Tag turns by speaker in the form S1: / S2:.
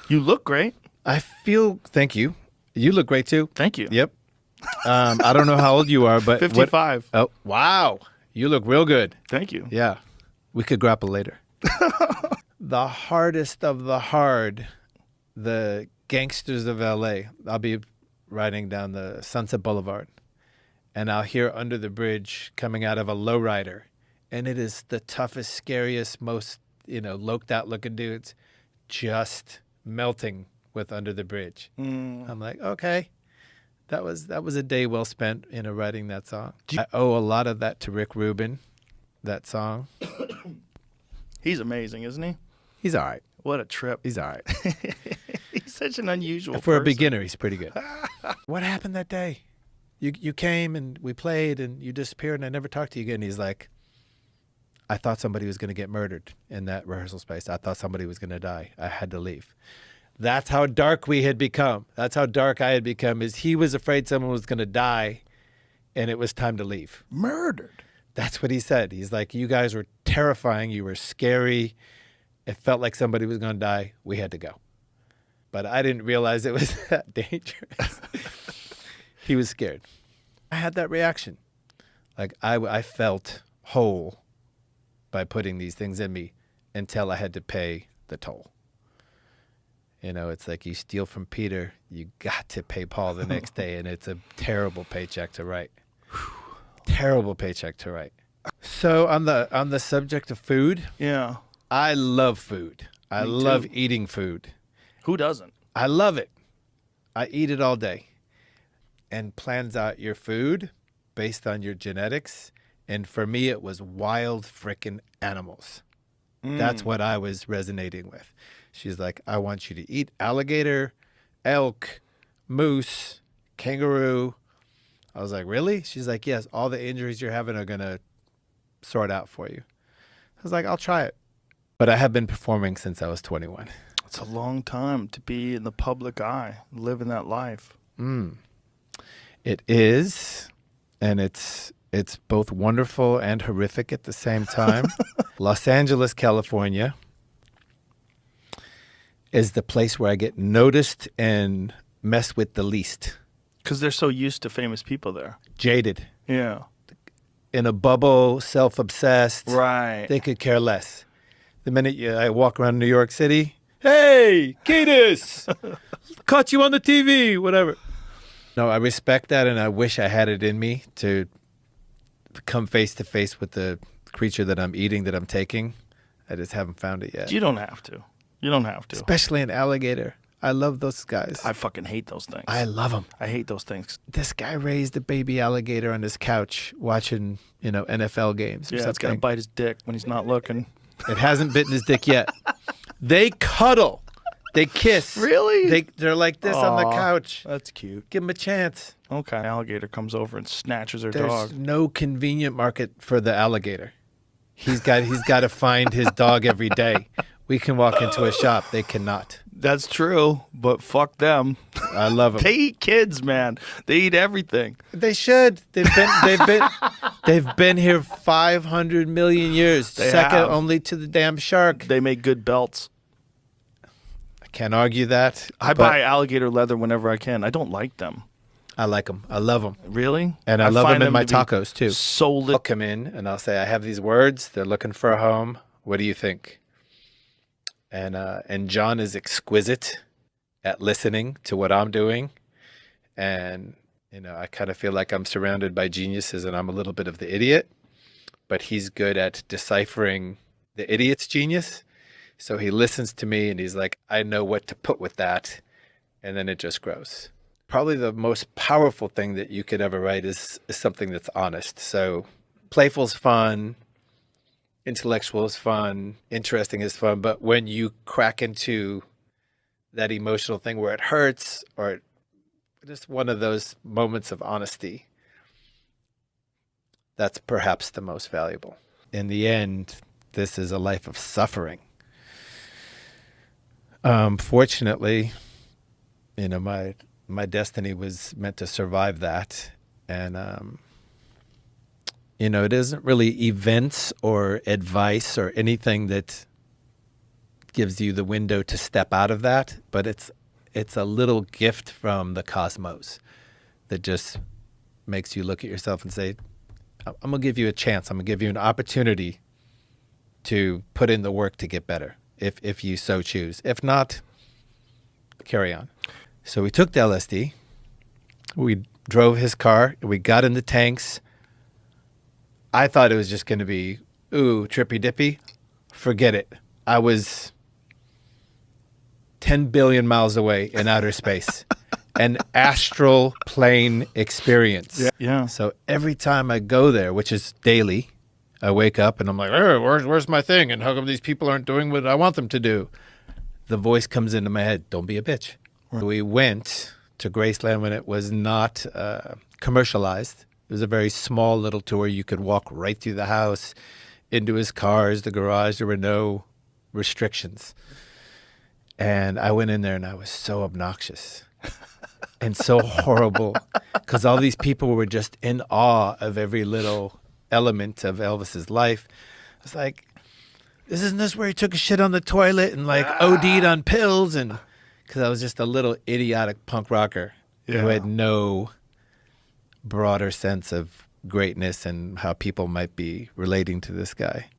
S1: You look great.
S2: Thank you. You look great too.
S1: Thank you.
S2: Yep. I don't know how old you are, but
S1: 55.
S2: Oh, wow. You look real good.
S1: Thank you.
S2: Yeah. We could grapple later. The hardest of the hard, the gangsters of LA. I'll be riding down the Sunset Boulevard, and I'll hear Under the Bridge coming out of a lowrider, and it is the toughest, scariest, most, loked out looking dudes just melting with Under the Bridge. I'm like, okay, that was a day well spent, writing that song. I owe a lot of that to Rick Rubin, that song.
S1: He's amazing, isn't he?
S2: He's all right.
S1: What a trip.
S2: He's all right.
S1: He's such an unusual
S2: For
S1: person.
S2: a beginner, he's pretty good. What happened that day? You came and we played and you disappeared and I never talked to you again. He's like, I thought somebody was going to get murdered in that rehearsal space. I thought somebody was going to die. I had to leave. That's how dark we had become. That's how dark I had become, is he was afraid someone was going to die and it was time to leave.
S1: Murdered.
S2: That's what he said. He's like, you guys were terrifying. You were scary. It felt like somebody was going to die. We had to go. But I didn't realize it was that dangerous. He was scared. I had that reaction. Like I felt whole by putting these things in me until I had to pay the toll. It's like you steal from Peter, you got to pay Paul the next day, and it's a terrible paycheck to write. Terrible paycheck to write. So on the subject of food,
S1: Yeah.
S2: I love food. I
S1: Me
S2: love
S1: too.
S2: eating food.
S1: Who doesn't?
S2: I love it. I eat it all day. And plans out your food based on your genetics. And for me, it was wild frickin' animals. That's what I was resonating with. She's like, I want you to eat alligator, elk, moose, kangaroo. I was like, really? She's like, yes, all the injuries you're having are going to sort out for you. I was like, I'll try it. But I have been performing since I was 21.
S1: It's a long time to be in the public eye, living that life.
S2: It is, and it's both wonderful and horrific at the same time. Los Angeles, California is the place where I get noticed and messed with the least.
S1: Because they're so used to famous people there.
S2: Jaded.
S1: Yeah.
S2: In a bubble, self-obsessed.
S1: Right.
S2: They could care less. The minute I walk around New York City, hey, Kiedis, caught you on the TV, whatever. No, I respect that, and I wish I had it in me to come face to face with the creature that I'm eating, that I'm taking. I just haven't found it yet.
S1: You don't have to. You don't have to.
S2: Especially an alligator. I love those guys.
S1: I fucking hate those things.
S2: I love them.
S1: I hate those things.
S2: This guy raised a baby alligator on his couch watching, NFL games or
S1: Yeah, it's
S2: something.
S1: gonna bite his dick when he's not looking.
S2: It hasn't bitten his dick yet. They cuddle. They kiss.
S1: Really?
S2: They're like this on the
S1: Aw,
S2: couch.
S1: That's cute.
S2: Give him a chance.
S1: Okay. Alligator comes over and snatches her
S2: There's
S1: dog.
S2: no convenient market for the alligator. He's got to find his dog every day. We can walk into a shop. They cannot.
S1: That's true, but fuck them.
S2: I love them.
S1: They eat kids, man. They eat everything.
S2: They should. They've been here 500 million years.
S1: They
S2: Second
S1: have.
S2: only to the damn shark.
S1: They make good belts.
S2: I can't argue that.
S1: I
S2: but
S1: buy alligator leather whenever I can. I don't like them.
S2: I like them. I love them.
S1: Really?
S2: And I love
S1: find
S2: them in my
S1: to be
S2: tacos too.
S1: So
S2: I'll come in and I'll say, I have these words. They're looking for a home. What do you think? And John is exquisite at listening to what I'm doing. And, I kind of feel like I'm surrounded by geniuses and I'm a little bit of the idiot. But he's good at deciphering the idiot's genius. So he listens to me and he's like, I know what to put with that. And then it just grows. Probably the most powerful thing that you could ever write is something that's honest. So playful's fun. Intellectual is fun, interesting is fun, but when you crack into that emotional thing where it hurts or just one of those moments of honesty, that's perhaps the most valuable. In the end, this is a life of suffering. Fortunately, my destiny was meant to survive that, and it isn't really events or advice or anything that gives you the window to step out of that, but it's a little gift from the cosmos that just makes you look at yourself and say, I'm going to give you a chance. I'm going to give you an opportunity to put in the work to get better, if you so choose. If not, carry on. So we took the LSD. We drove his car. We got in the tanks. I thought it was just going to be, ooh, trippy dippy. Forget it. I was 10 billion miles away in outer space. An astral plane experience.
S1: Yeah.
S2: So every time I go there, which is daily, I wake up and I'm like, oh, where's my thing? And how come these people aren't doing what I want them to do? The voice comes into my head, don't be a bitch. Right. We went to Graceland when it was not commercialized. It was a very small little tour. You could walk right through the house, into his cars, the garage. There were no restrictions. And I went in there and I was so obnoxious. And so horrible, because all these people were just in awe of every little element of Elvis's life. It's like, isn't this where he took a shit on the toilet and like OD'd on pills? And because I was just a little idiotic punk rocker who had no broader sense of greatness and how people might be relating to this guy.